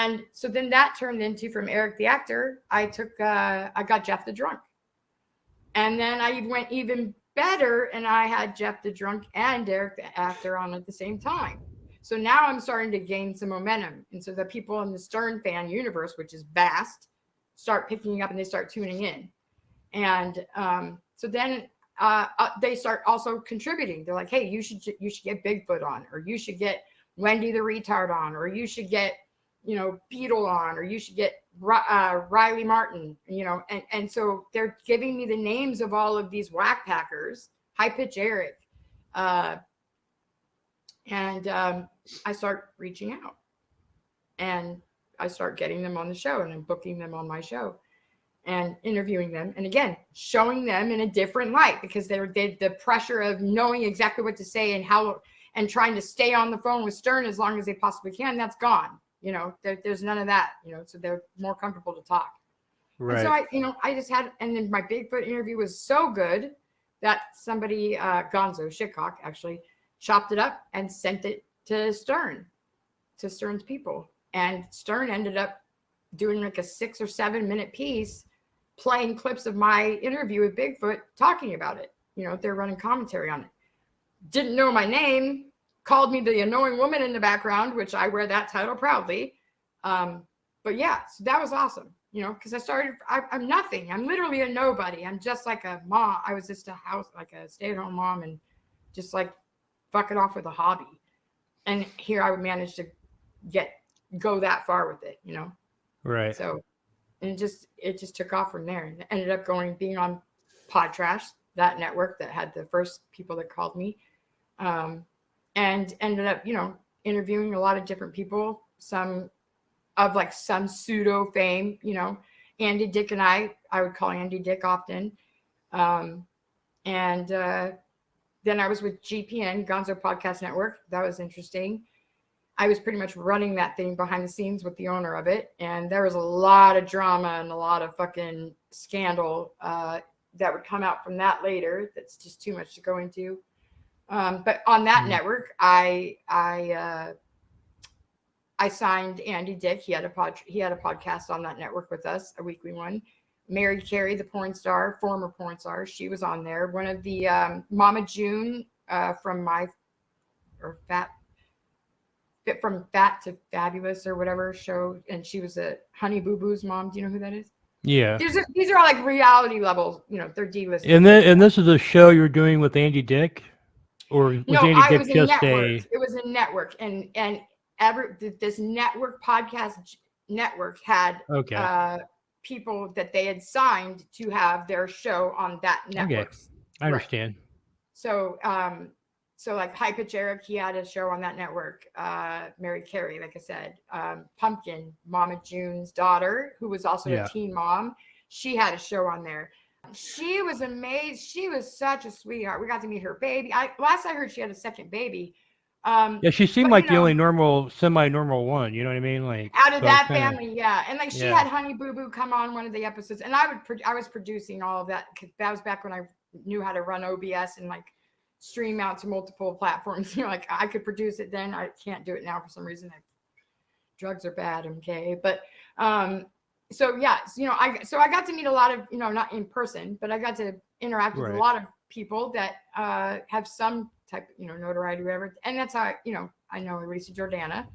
And so then that turned into, from Eric the actor, I got Jeff the drunk. And then I went even better, and I had Jeff the drunk and Eric the actor on at the same time. So now I'm starting to gain some momentum. And so the people in the Stern fan universe, which is vast, start picking up and they start tuning in. And so then they start also contributing. They're like, hey, you should get Bigfoot on, or you should get Wendy the retard on, or you should get, Beetle on, or you should get Riley Martin, and so they're giving me the names of all of these whack packers, High Pitch Eric. And I start reaching out, and I start getting them on the show, and I'm booking them on my show and interviewing them. And again, showing them in a different light, because the pressure of knowing exactly what to say and how, and trying to stay on the phone with Stern as long as they possibly can, that's gone. There's none of that, so they're more comfortable to talk. Right. And so I just had, and then my Bigfoot interview was so good that somebody, Gonzo Shitcock, actually chopped it up and sent it to Stern's people. And Stern ended up doing like a 6 or 7 minute piece, playing clips of my interview with Bigfoot, talking about it. They're running commentary on it. Didn't know my name, called me the annoying woman in the background, which I wear that title proudly. But yeah, so that was awesome, because I'm nothing. I'm literally a nobody. I'm just like a mom. I was just like a stay-at-home mom, and just like fuck it off with a hobby. And here I would manage to go that far with it, Right. So, and it just took off from there, and ended up being on Pod Trash, that network that had the first people that called me. And ended up, interviewing a lot of different people, some pseudo fame, Andy Dick and I would call Andy Dick often. And then I was with GPN, Gonzo Podcast Network. That was interesting. I was pretty much running that thing behind the scenes with the owner of it. And there was a lot of drama and a lot of fucking scandal that would come out from that later. That's just too much to go into. But on that network, I signed Andy Dick. He had a podcast on that network with us, a weekly one. Mary Carey, the porn star, former porn star, she was on there. One of the Mama June from Fat to Fabulous or whatever show, and she was a Honey Boo Boo's mom. Do you know who that is? Yeah. These are all like reality levels. They're D-list. And this is a show you're doing with Andy Dick. Or was Andy Dick just It was a network, and this podcast network had people that they had signed to have their show on that network. Okay, I understand. So, so like High Pitch Eric, he had a show on that network. Mary Carey, like I said, Pumpkin, Mama June's daughter, who was also a teen mom, she had a show on there. She was amazing. She was such a sweetheart. We got to meet her baby. Last I heard, she had a second baby. She seemed like the only semi-normal one. You know what I mean? Like out of that family, yeah. And like she had Honey Boo Boo come on one of the episodes, and I was producing all of that. That was back when I knew how to run OBS and like stream out to multiple platforms. Like I could produce it then. I can't do it now for some reason. Drugs are bad, okay, but so yeah, I got to meet a lot of, not in person, but I got to interact with a lot of people that have some type, notoriety, whatever. And that's how I know Lisa Jordana.